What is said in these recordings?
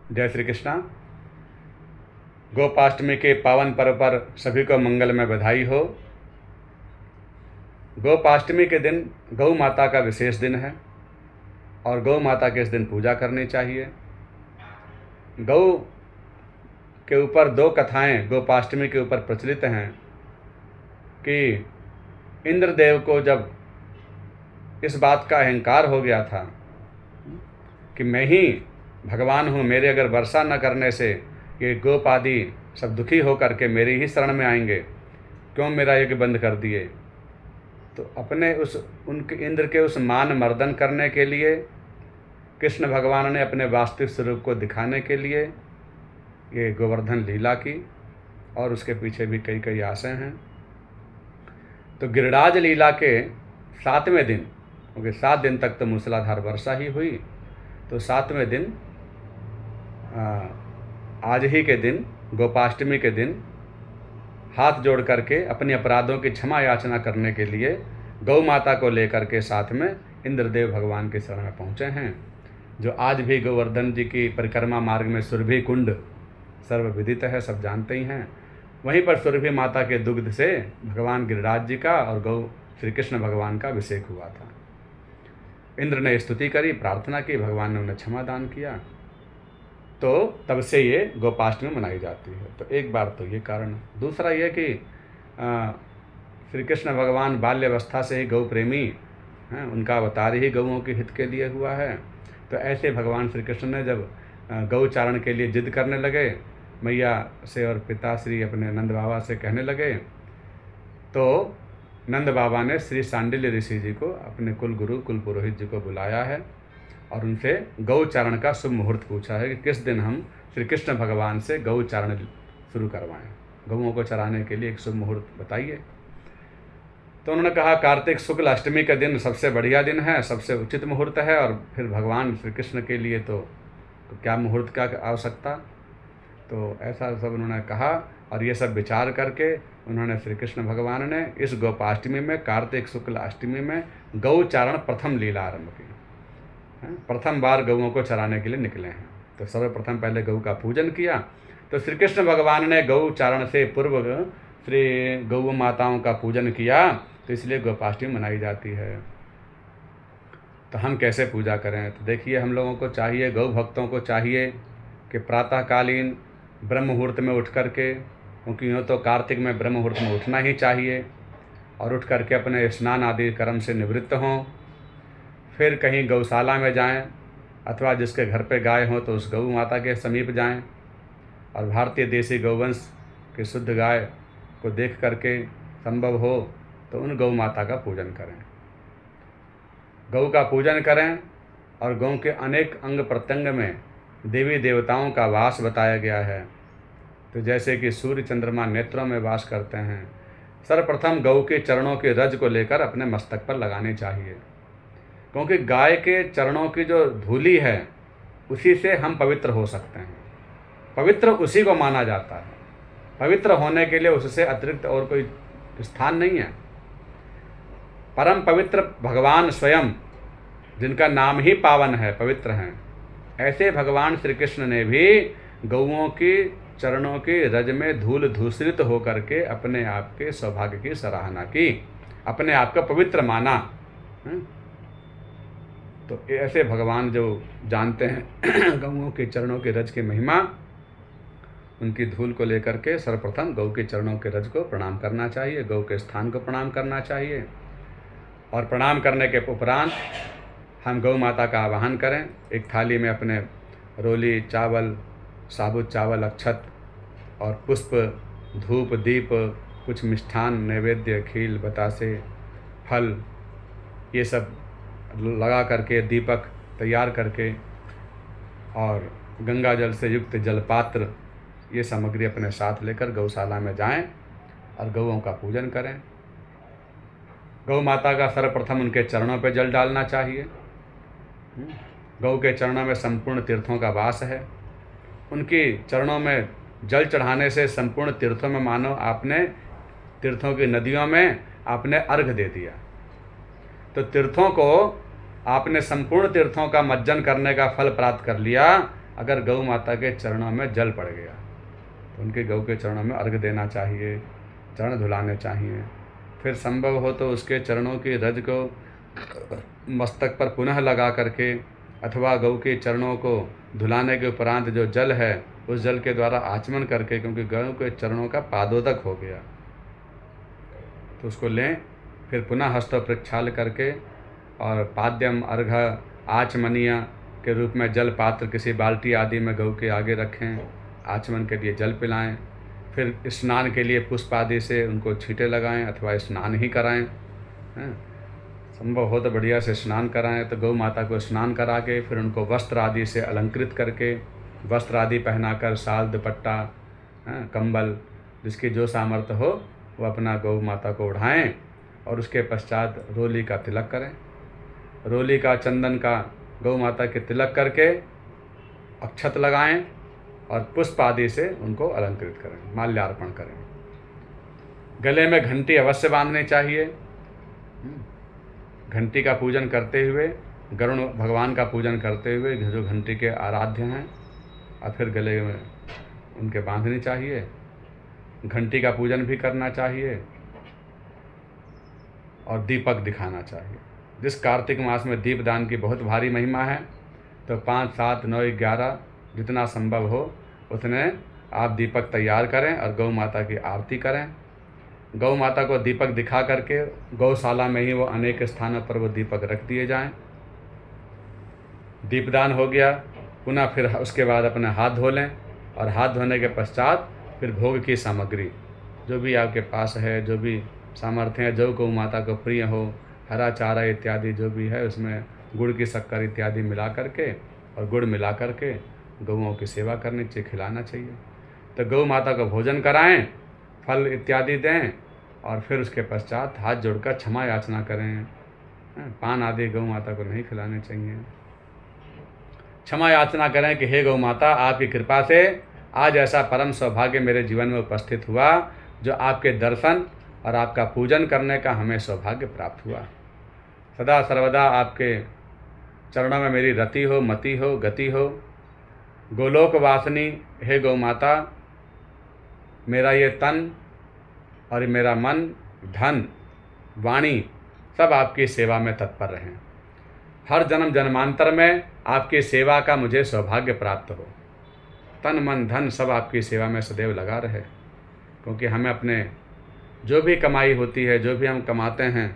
जय श्री कृष्णा। गोपाष्टमी के पावन पर्व पर सभी को मंगल में बधाई हो। गोपाष्टमी के दिन गौ माता का विशेष दिन है और गौ माता के इस दिन पूजा करनी चाहिए। गौ के ऊपर दो कथाएं गोपाष्टमी के ऊपर प्रचलित हैं कि इंद्रदेव को जब इस बात का अहंकार हो गया था कि मैं ही भगवान हूँ, मेरे अगर वर्षा न करने से ये गोप आदि सब दुखी हो करके मेरी ही शरण में आएंगे, क्यों मेरा यज्ञ बंद कर दिए। तो अपने उनके इंद्र के उस मान मर्दन करने के लिए कृष्ण भगवान ने अपने वास्तविक स्वरूप को दिखाने के लिए ये गोवर्धन लीला की और उसके पीछे भी कई कई आशय हैं। तो गिरिराज लीला के 7वें दिन, क्योंकि 7 दिन तक तो मूसलाधार वर्षा ही हुई, तो 7वें दिन आज ही के दिन गोपाष्टमी के दिन हाथ जोड़ करके अपने अपराधों की क्षमा याचना करने के लिए गौ माता को लेकर के साथ में इंद्रदेव भगवान के शरण में पहुँचे हैं, जो आज भी गोवर्धन जी की परिक्रमा मार्ग में सुरभि कुंड सर्वविदित है, सब जानते ही हैं। वहीं पर सुरभि माता के दुग्ध से भगवान गिरिराज जी का और गौ श्री कृष्ण भगवान का अभिषेक हुआ था। इंद्र ने स्तुति करी, प्रार्थना की, भगवान ने उन्हें क्षमा दान किया, तो तब से ये गोपाष्टमी मनाई जाती है। तो एक बार तो ये कारण। दूसरा ये कि श्री कृष्ण भगवान बाल्यावस्था से ही गौ प्रेमी हैं, उनका अवतार ही गौओं के हित के लिए हुआ है। तो ऐसे भगवान श्री कृष्ण ने जब गौ चारण के लिए जिद करने लगे मैया से और पिताश्री अपने नंद बाबा से कहने लगे, तो नंद बाबा ने श्री सांडिल्य ऋषि जी को, अपने कुल गुरु कुल पुरोहित जी को बुलाया है और उनसे गौ चारण का शुभ मुहूर्त पूछा है कि किस दिन हम श्री कृष्ण भगवान से गौ चारण शुरू करवाएं, गौओं को चराने के लिए एक शुभ मुहूर्त बताइए। तो उन्होंने कहा कार्तिक शुक्ल अष्टमी का दिन सबसे बढ़िया दिन है, सबसे उचित मुहूर्त है, और फिर भगवान श्री कृष्ण के लिए तो क्या मुहूर्त का आवश्यकता। तो ऐसा सब उन्होंने कहा और ये सब विचार करके उन्होंने श्री कृष्ण भगवान ने इस गोपाष्टमी में, कार्तिक शुक्ल अष्टमी में गौ चारण प्रथम लीला आरंभ की। प्रथम बार गौओं को चराने के लिए निकले हैं। तो सर्वप्रथम पहले गौ का पूजन किया। तो श्री कृष्ण भगवान ने गौ चारण से पूर्व श्री गौ माताओं का पूजन किया, तो इसलिए गोपाष्टमी मनाई जाती है। तो हम कैसे पूजा करें? तो देखिए, हम लोगों को चाहिए, गौ भक्तों को चाहिए कि प्रातःकालीन ब्रह्म मुहूर्त में उठ करके, क्योंकि यूँ तो कार्तिक में ब्रह्म मुहूर्त में उठना ही चाहिए, और उठ करके अपने स्नान आदि कर्म से निवृत्त हों, फिर कहीं गौशाला में जाएं, अथवा जिसके घर पे गाय हो तो उस गौ माता के समीप जाएं, और भारतीय देसी गौवंश की शुद्ध गाय को देख करके संभव हो तो उन गौ माता का पूजन करें, गौ का पूजन करें। और गौ के अनेक अंग प्रत्यंग में देवी देवताओं का वास बताया गया है। तो जैसे कि सूर्य चंद्रमा नेत्रों में वास करते हैं। सर्वप्रथम गौ के चरणों के रज को लेकर अपने मस्तक पर लगानी चाहिए, क्योंकि गाय के चरणों की जो धूली है उसी से हम पवित्र हो सकते हैं। पवित्र उसी को माना जाता है। पवित्र होने के लिए उससे अतिरिक्त और कोई स्थान नहीं है। परम पवित्र भगवान स्वयं, जिनका नाम ही पावन है, पवित्र हैं, ऐसे भगवान श्री कृष्ण ने भी गौओं की चरणों के रज में धूल धूसरित होकर के अपने आप के सौभाग्य की सराहना की, अपने आप को पवित्र माना। तो ऐसे भगवान जो जानते हैं गौओं के चरणों के रज की महिमा, उनकी धूल को लेकर के सर्वप्रथम गौ के चरणों के रज को प्रणाम करना चाहिए, गौ के स्थान को प्रणाम करना चाहिए। और प्रणाम करने के उपरांत हम गौ माता का आवाहन करें। एक थाली में अपने रोली, चावल, साबुत चावल, अक्षत और पुष्प, धूप, दीप, कुछ मिष्ठान, नैवेद्य, खील, बतासे, फल, ये सब लगा करके, दीपक तैयार करके, और गंगा जल से युक्त जलपात्र, ये सामग्री अपने साथ लेकर गौशाला में जाएं और गौओं का पूजन करें। गौ माता का सर्वप्रथम उनके चरणों पर जल डालना चाहिए। गौ के चरणों में संपूर्ण तीर्थों का वास है। उनकी चरणों में जल चढ़ाने से संपूर्ण तीर्थों में मानो आपने, तीर्थों की नदियों में आपने अर्घ दे दिया। तो तीर्थों को आपने, संपूर्ण तीर्थों का मज्जन करने का फल प्राप्त कर लिया। अगर गौ माता के चरणों में जल पड़ गया तो उनके गौ के चरणों में अर्घ देना चाहिए, चरण धुलाने चाहिए। फिर संभव हो तो उसके चरणों की रज को मस्तक पर पुनः लगा करके अथवा गौ के चरणों को धुलाने के उपरांत जो जल है उस जल के द्वारा आचमन करके, क्योंकि गौ के चरणों का पादोदक हो गया, तो उसको लें। फिर पुनः हस्तों प्रक्षाल करके और पाद्यम अर्घ आचमनीय के रूप में जल पात्र किसी बाल्टी आदि में गौ के आगे रखें, आचमन के लिए जल पिलाएं। फिर स्नान के लिए पुष्प आदि से उनको छींटे लगाएं अथवा स्नान ही कराएं। संभव हो तो बढ़िया से स्नान कराएं। तो गौ माता को स्नान करा के फिर उनको वस्त्र आदि से अलंकृत करके, वस्त्र आदि पहनाकर, शाल दुपट्टा कंबल जिसकी जो सामर्थ्य हो वो अपना गौ माता को उठाएं और उसके पश्चात रोली का तिलक करें। रोली का, चंदन का गौ माता के तिलक करके अक्षत लगाएं और पुष्प आदि से उनको अलंकृत करें, माल्यार्पण करें। गले में घंटी अवश्य बांधनी चाहिए। घंटी का पूजन करते हुए, गरुण भगवान का पूजन करते हुए जो घंटी के आराध्य हैं, और फिर गले में उनके बांधनी चाहिए। घंटी का पूजन भी करना चाहिए और दीपक दिखाना चाहिए। जिस कार्तिक मास में दीपदान की बहुत भारी महिमा है, तो 5, 7, 9, 11 जितना संभव हो उतने आप दीपक तैयार करें और गौ माता की आरती करें। गौ माता को दीपक दिखा करके गौशाला में ही वो अनेक स्थानों पर वो दीपक रख दिए जाएं। दीपदान हो गया, पुनः फिर उसके बाद अपने हाथ धो लें और हाथ धोने के पश्चात फिर भोग की सामग्री जो भी आपके पास है, जो भी सामर्थ्य है, जो गौ माता को प्रिय हो, हरा चारा इत्यादि जो भी है उसमें गुड़ की शक्कर इत्यादि मिला करके और गुड़ मिला करके गौओं की सेवा करनी चाहिए, खिलाना चाहिए। तो गौ माता को भोजन कराएं, फल इत्यादि दें और फिर उसके पश्चात हाथ जोड़कर क्षमा याचना करें। पान आदि गौ माता को नहीं खिलाने चाहिए। क्षमा याचना करें कि हे गौ माता, आपकी कृपा से आज ऐसा परम सौभाग्य मेरे जीवन में उपस्थित हुआ जो आपके दर्शन और आपका पूजन करने का हमें सौभाग्य प्राप्त हुआ। सदा सर्वदा आपके चरणों में मेरी रति हो, मति हो, गति हो। गोलोक वासिनी हे गौ माता, मेरा ये तन और मेरा मन, धन, वाणी सब आपकी सेवा में तत्पर रहें। हर जन्म जन्मांतर में आपकी सेवा का मुझे सौभाग्य प्राप्त हो। तन मन धन सब आपकी सेवा में सदैव लगा रहे, क्योंकि हमें अपने जो भी कमाई होती है, जो भी हम कमाते हैं,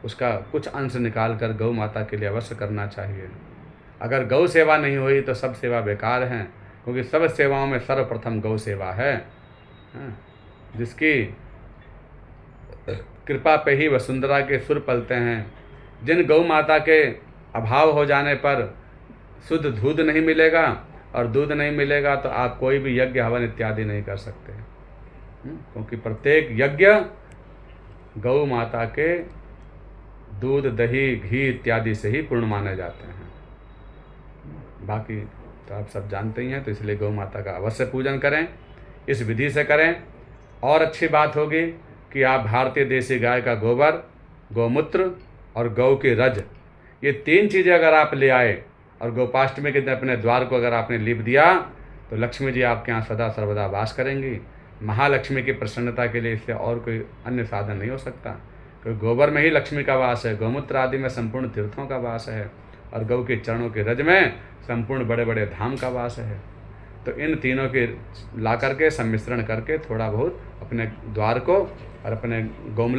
उसका कुछ अंश निकाल कर गौ माता के लिए अवश्य करना चाहिए। अगर गौ सेवा नहीं हुई तो सब सेवा बेकार हैं, क्योंकि सब सेवाओं में सर्वप्रथम गौ सेवा है, जिसकी कृपा पे ही वसुंधरा के सुर पलते हैं। जिन गौ माता के अभाव हो जाने पर शुद्ध दूध नहीं मिलेगा, और दूध नहीं मिलेगा तो आप कोई भी यज्ञ हवन इत्यादि नहीं कर सकते, क्योंकि प्रत्येक यज्ञ गौ माता के दूध, दही, घी इत्यादि से ही पूर्ण माने जाते हैं। बाकी तो आप सब जानते ही हैं, तो इसलिए गौ माता का अवश्य पूजन करें, इस विधि से करें। और अच्छी बात होगी कि आप भारतीय देसी गाय का गोबर, गौमूत्र और गौ की रज, ये 3 चीज़ें अगर आप ले आए और गोपाष्टमी के दिन अपने द्वार को अगर आपने लीप दिया, तो लक्ष्मी जी आपके यहाँ सदा सर्वदा वास करेंगी। महालक्ष्मी की प्रसन्नता के लिए इससे और कोई अन्य साधन नहीं हो सकता, क्योंकि गोबर में ही लक्ष्मी का वास है, गौमूत्र आदि में संपूर्ण तीर्थों का वास है, और गौ के चरणों के रज में संपूर्ण बड़े बड़े धाम का वास है। तो इन तीनों के ला करके सम्मिश्रण करके थोड़ा बहुत अपने द्वार को और अपने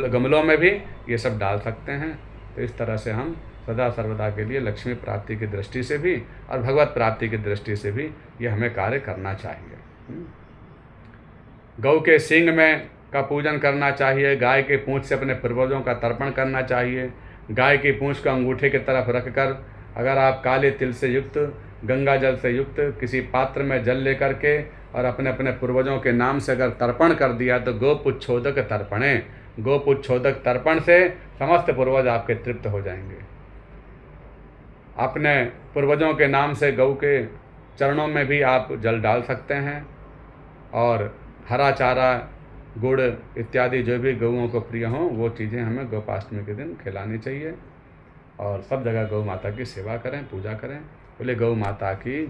गमलों में भी ये सब डाल सकते हैं। तो इस तरह से हम सदा सर्वदा के लिए लक्ष्मी प्राप्ति की दृष्टि से भी और भगवत प्राप्ति की दृष्टि से भी ये हमें कार्य करना चाहिए। गौ के सींग में का पूजन करना चाहिए। गाय के पूंछ से अपने पूर्वजों का तर्पण करना चाहिए। गाय की पूंछ को अंगूठे की तरफ रखकर अगर आप काले तिल से युक्त, गंगा जल से युक्त किसी पात्र में जल लेकर के और अपने अपने पूर्वजों के नाम से अगर तर्पण कर दिया, तो गोपुच्छोदक तर्पणे, गोपुच्छोदक तर्पण से समस्त पूर्वज आपके तृप्त हो जाएंगे। अपने पूर्वजों के नाम से गौ के चरणों में भी आप जल डाल सकते हैं, और हरा चारा, गुड़ इत्यादि जो भी गौओं को प्रिय हों वो चीज़ें हमें गोपाष्टमी के दिन खिलानी चाहिए। और सब जगह गौ माता की सेवा करें, पूजा करें। बोले गौ माता की